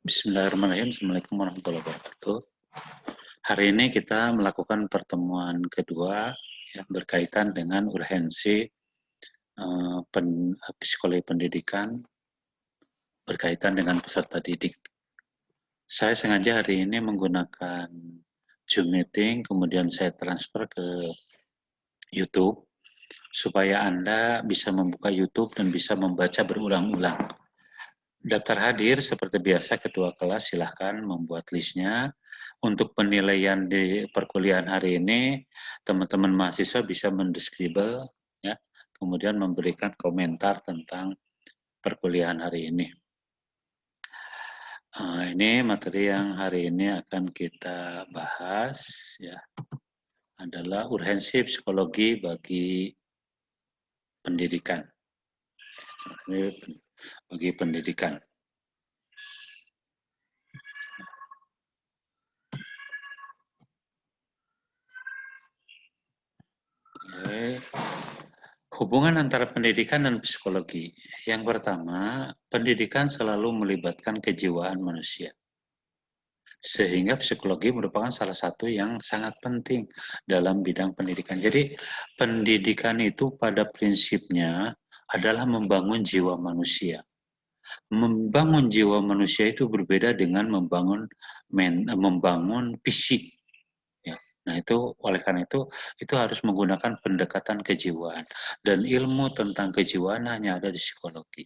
Bismillahirrahmanirrahim. Assalamualaikum warahmatullahi wabarakatuh. Hari ini kita melakukan pertemuan kedua yang berkaitan dengan urgensi psikologi pendidikan berkaitan dengan peserta didik. Saya sengaja hari ini menggunakan Zoom meeting, kemudian saya transfer ke YouTube supaya Anda bisa membuka YouTube dan bisa membaca berulang-ulang. Daftar hadir seperti biasa ketua kelas silahkan membuat listnya. Untuk penilaian di perkuliahan hari ini, teman-teman mahasiswa bisa mendeskribel, ya, kemudian memberikan komentar tentang perkuliahan hari ini. Ini materi yang hari ini akan kita bahas, ya, adalah urgensi psikologi bagi pendidikan. Bagi pendidikan. Oke. Hubungan antara pendidikan dan psikologi. Yang pertama, pendidikan selalu melibatkan kejiwaan manusia. Sehingga psikologi merupakan salah satu yang sangat penting dalam bidang pendidikan. Jadi, pendidikan itu pada prinsipnya adalah membangun jiwa manusia. Membangun jiwa manusia itu berbeda dengan membangun fisik. Ya. Nah, itu oleh karena itu harus menggunakan pendekatan kejiwaan, dan ilmu tentang kejiwaan hanya ada di psikologi.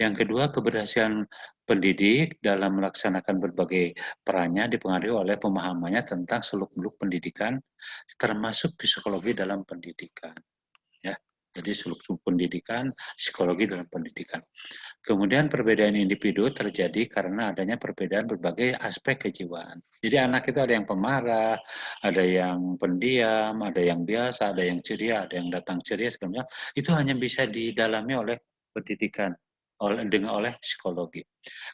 Yang kedua, keberhasilan pendidik dalam melaksanakan berbagai perannya dipengaruhi oleh pemahamannya tentang seluk-beluk pendidikan, termasuk psikologi dalam pendidikan. Ya, jadi seluk-beluk pendidikan, psikologi dalam pendidikan. Kemudian perbedaan individu terjadi karena adanya perbedaan berbagai aspek kejiwaan. Jadi anak itu ada yang pemarah, ada yang pendiam, ada yang biasa, ada yang ceria, ada yang datang ceria, segala macam. Itu hanya bisa didalami oleh pendidikan, oleh psikologi.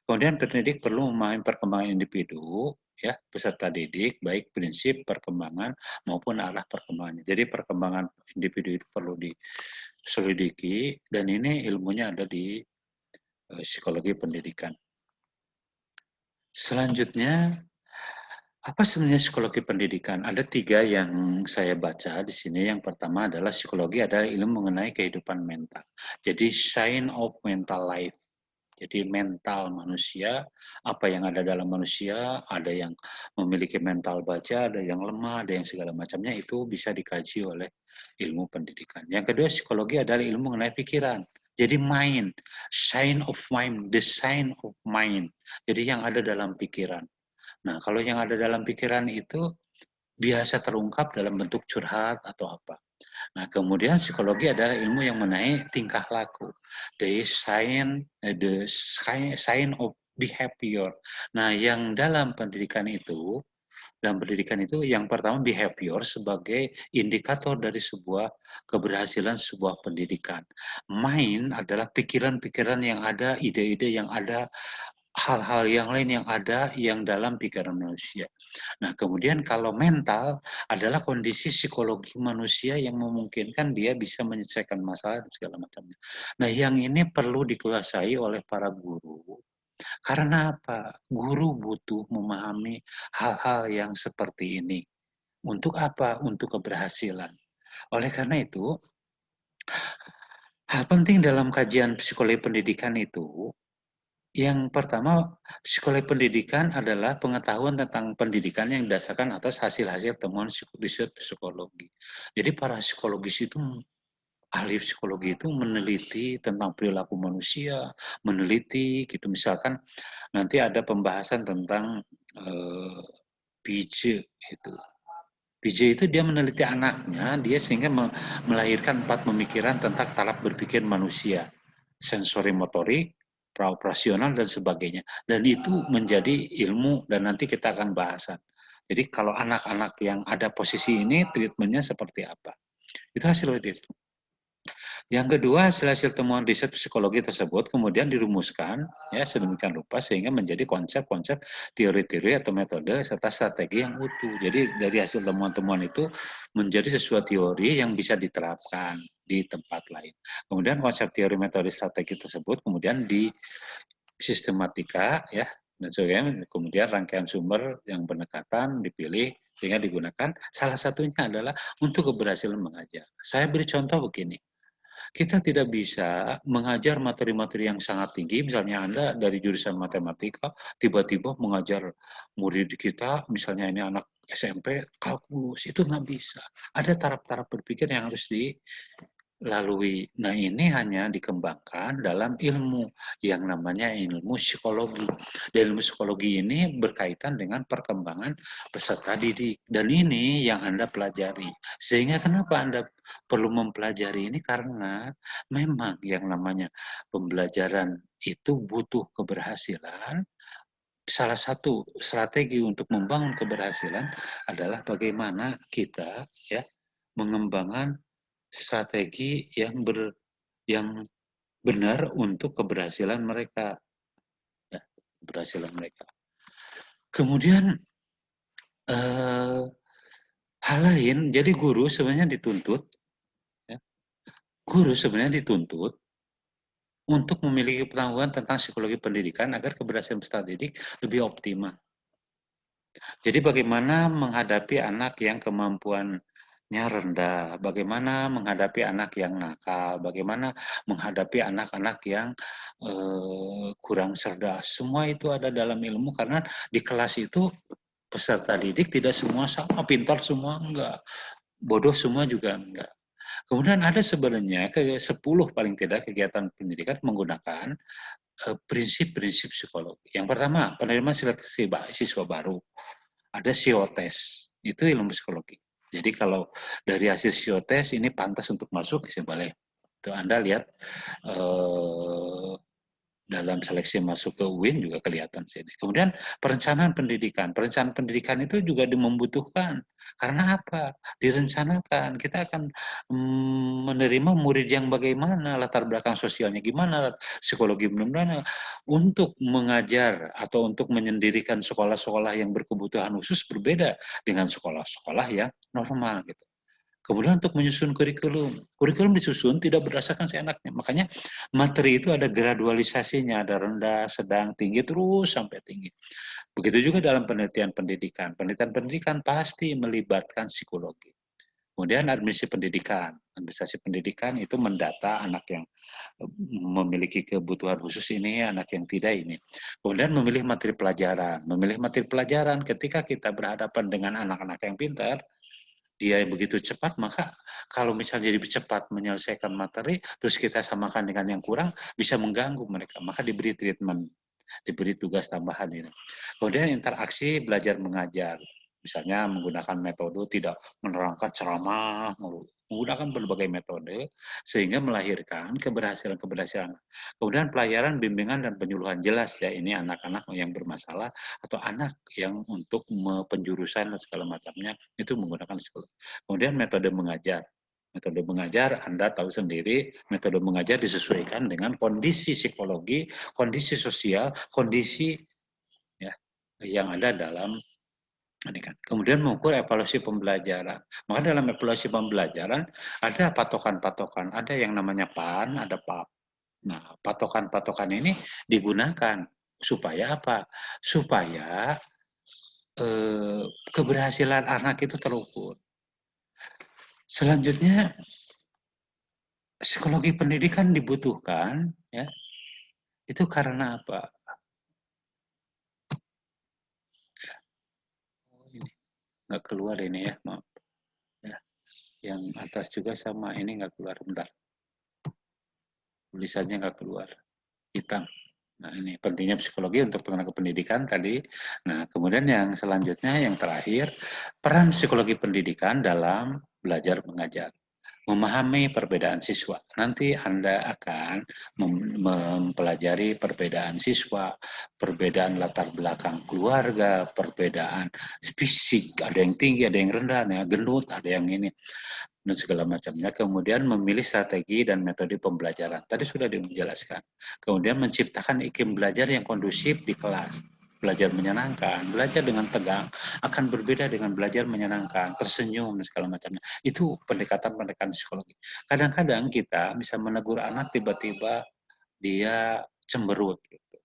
Kemudian pendidik perlu memahami perkembangan individu, ya, peserta didik, baik prinsip perkembangan maupun arah perkembangannya. Jadi perkembangan individu itu perlu diselidiki, dan ini ilmunya ada di psikologi pendidikan. Selanjutnya, apa sebenarnya psikologi pendidikan? Ada 3 yang saya baca di sini. Yang pertama adalah psikologi adalah ilmu mengenai kehidupan mental. Jadi science of mental life. Jadi mental manusia, apa yang ada dalam manusia, ada yang memiliki mental baja, ada yang lemah, ada yang segala macamnya, itu bisa dikaji oleh ilmu pendidikan. Yang kedua, psikologi adalah ilmu mengenai pikiran. Jadi mind, science of mind, the science of mind. Jadi yang ada dalam pikiran. Nah, kalau yang ada dalam pikiran itu biasa terungkap dalam bentuk curhat atau apa. Nah, kemudian psikologi adalah ilmu yang mengenai tingkah laku. The science of behavior. Nah, yang dalam pendidikan itu, yang pertama behavior sebagai indikator dari sebuah keberhasilan sebuah pendidikan. Mind adalah pikiran-pikiran yang ada, ide-ide yang ada, hal-hal yang lain yang ada yang dalam pikiran manusia. Nah, kemudian kalau mental adalah kondisi psikologi manusia yang memungkinkan dia bisa menyelesaikan masalah dan segala macamnya. Nah, yang ini perlu dikuasai oleh para guru. Karena apa? Guru butuh memahami hal-hal yang seperti ini. Untuk apa? Untuk keberhasilan. Oleh karena itu, hal penting dalam kajian psikologi pendidikan itu, yang pertama, psikologi pendidikan adalah pengetahuan tentang pendidikan yang didasarkan atas hasil-hasil temuan riset psikologi. Jadi para psikologis itu, ahli psikologi itu meneliti tentang perilaku manusia, meneliti gitu. Misalkan nanti ada pembahasan tentang Piaget itu. Piaget itu dia meneliti anaknya, dia sehingga melahirkan 4 pemikiran tentang taraf berpikir manusia, sensori motorik, praoperasional, dan sebagainya. Dan itu menjadi ilmu, dan nanti kita akan bahasan. Jadi kalau anak-anak yang ada posisi ini, treatmentnya seperti apa? Itu hasil itu. Yang kedua, hasil-hasil temuan riset psikologi tersebut kemudian dirumuskan, ya, sedemikian rupa sehingga menjadi konsep-konsep, teori-teori atau metode serta strategi yang utuh. Jadi dari hasil temuan-temuan itu menjadi sesuatu teori yang bisa diterapkan di tempat lain. Kemudian konsep teori, metode, strategi tersebut kemudian di sistematika, ya, Dan sebagainya, kemudian rangkaian sumber yang pendekatan dipilih sehingga digunakan. Salah satunya adalah untuk keberhasilan mengajar. Saya beri contoh begini. Kita tidak bisa mengajar materi-materi yang sangat tinggi, misalnya Anda dari jurusan matematika, tiba-tiba mengajar murid kita, misalnya ini anak SMP, kalkulus, itu nggak bisa. Ada taraf-taraf berpikir yang harus lalui. Nah, ini hanya dikembangkan dalam ilmu yang namanya ilmu psikologi. Dan ilmu psikologi ini berkaitan dengan perkembangan peserta didik. Dan ini yang Anda pelajari. Sehingga kenapa Anda perlu mempelajari ini? Karena memang yang namanya pembelajaran itu butuh keberhasilan. Salah satu strategi untuk membangun keberhasilan adalah bagaimana kita ya mengembangkan strategi yang benar untuk keberhasilan mereka, ya, keberhasilan mereka. Kemudian hal lain, jadi guru sebenarnya dituntut, ya, guru sebenarnya dituntut untuk memiliki pengetahuan tentang psikologi pendidikan agar keberhasilan peserta didik lebih optimal. Jadi bagaimana menghadapi anak yang kemampuannya rendah, bagaimana menghadapi anak yang nakal, bagaimana menghadapi anak-anak yang kurang cerdas. Semua itu ada dalam ilmu karena di kelas itu peserta didik tidak semua sama, pintar semua enggak, bodoh semua juga enggak. Kemudian ada sebenarnya 10 paling tidak kegiatan pendidikan menggunakan prinsip-prinsip psikologi. Yang pertama, penerimaan seleksi siswa baru. Ada psikotes, itu ilmu psikologi. Jadi kalau dari hasil psikotes ini pantas untuk masuk, boleh. Itu Anda lihat dalam seleksi masuk ke UIN juga kelihatan sini. Kemudian perencanaan pendidikan. Perencanaan pendidikan itu juga membutuhkan. Karena apa? Direncanakan. Kita akan menerima murid yang bagaimana, latar belakang sosialnya gimana, psikologi bagaimana. Untuk mengajar atau untuk menyendirikan sekolah-sekolah yang berkebutuhan khusus berbeda dengan sekolah-sekolah yang normal gitu. Kemudian untuk menyusun kurikulum. Kurikulum disusun tidak berdasarkan seenaknya. Makanya materi itu ada gradualisasinya, ada rendah, sedang, tinggi, terus sampai tinggi. Begitu juga dalam penelitian pendidikan. Penelitian pendidikan pasti melibatkan psikologi. Kemudian administrasi pendidikan. Administrasi pendidikan itu mendata anak yang memiliki kebutuhan khusus ini, anak yang tidak ini. Kemudian memilih materi pelajaran. Memilih materi pelajaran ketika kita berhadapan dengan anak-anak yang pintar, dia begitu cepat, maka kalau misalnya lebih cepat menyelesaikan materi, terus kita samakan dengan yang kurang, bisa mengganggu mereka. Maka diberi treatment, diberi tugas tambahan ini. Kemudian interaksi belajar mengajar. Misalnya menggunakan metode tidak menerangkan ceramah, menggunakan berbagai metode, sehingga melahirkan keberhasilan-keberhasilan. Kemudian pelayaran, bimbingan, dan penyuluhan jelas ya, ini anak-anak yang bermasalah, atau anak yang untuk penjurusan dan segala macamnya, itu menggunakan psikologi. Kemudian metode mengajar. Metode mengajar, Anda tahu sendiri, metode mengajar disesuaikan dengan kondisi psikologi, kondisi sosial, kondisi ya, yang ada dalam pendidikan. Kemudian mengukur evaluasi pembelajaran. Maka dalam evaluasi pembelajaran ada patokan-patokan, ada yang namanya PAN, ada PAP. Nah, patokan-patokan ini digunakan supaya apa? Supaya keberhasilan anak itu terukur. Selanjutnya, psikologi pendidikan dibutuhkan, ya, itu karena apa? Oh, ini nggak keluar ini ya, maaf. Ya, yang atas juga sama, ini nggak keluar, bentar. Tulisannya nggak keluar, hitam. Nah, ini pentingnya psikologi untuk tenaga pendidikan tadi. Nah, kemudian yang selanjutnya, yang terakhir, peran psikologi pendidikan dalam belajar mengajar. Memahami perbedaan siswa. Nanti Anda akan mempelajari perbedaan siswa, perbedaan latar belakang keluarga, perbedaan fisik, ada yang tinggi, ada yang rendah, ada yang gendut, ada yang ini, dan segala macamnya. Kemudian memilih strategi dan metode pembelajaran. Tadi sudah dijelaskan. Kemudian menciptakan iklim belajar yang kondusif di kelas. Belajar menyenangkan, belajar dengan tegang, akan berbeda dengan belajar menyenangkan, tersenyum, dan segala macamnya. Itu pendekatan-pendekatan psikologi. Kadang-kadang kita bisa menegur anak tiba-tiba dia cemberut. Gitu.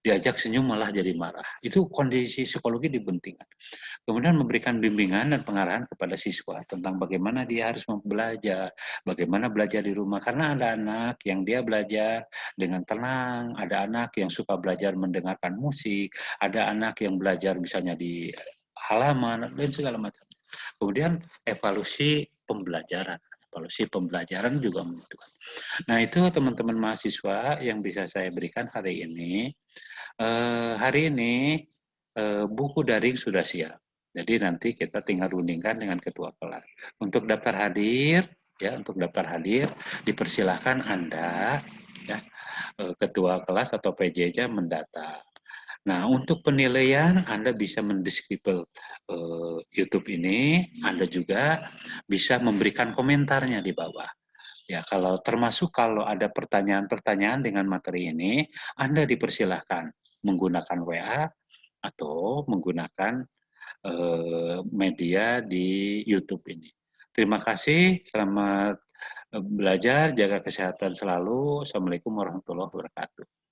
diajak senyum malah jadi marah. Itu kondisi psikologi dibentingkan. Kemudian memberikan bimbingan dan pengarahan kepada siswa tentang bagaimana dia harus belajar, bagaimana belajar di rumah. Karena ada anak yang dia belajar dengan tenang, ada anak yang suka belajar mendengarkan musik, ada anak yang belajar misalnya di halaman, dan segala macam. Kemudian evaluasi pembelajaran juga menentukan. Nah itu teman-teman mahasiswa yang bisa saya berikan hari ini. Hari ini buku daring sudah siap. Jadi nanti kita tinggal rundingkan dengan ketua kelas. Untuk daftar hadir, ya untuk daftar hadir dipersilahkan Anda, ya ketua kelas atau PJ mendata. Nah, untuk penilaian Anda bisa mendeskripsi YouTube ini, Anda juga bisa memberikan komentarnya di bawah. Ya, kalau ada pertanyaan-pertanyaan dengan materi ini, Anda dipersilahkan menggunakan WA atau menggunakan media di YouTube ini. Terima kasih, selamat belajar, jaga kesehatan selalu. Assalamualaikum warahmatullahi wabarakatuh.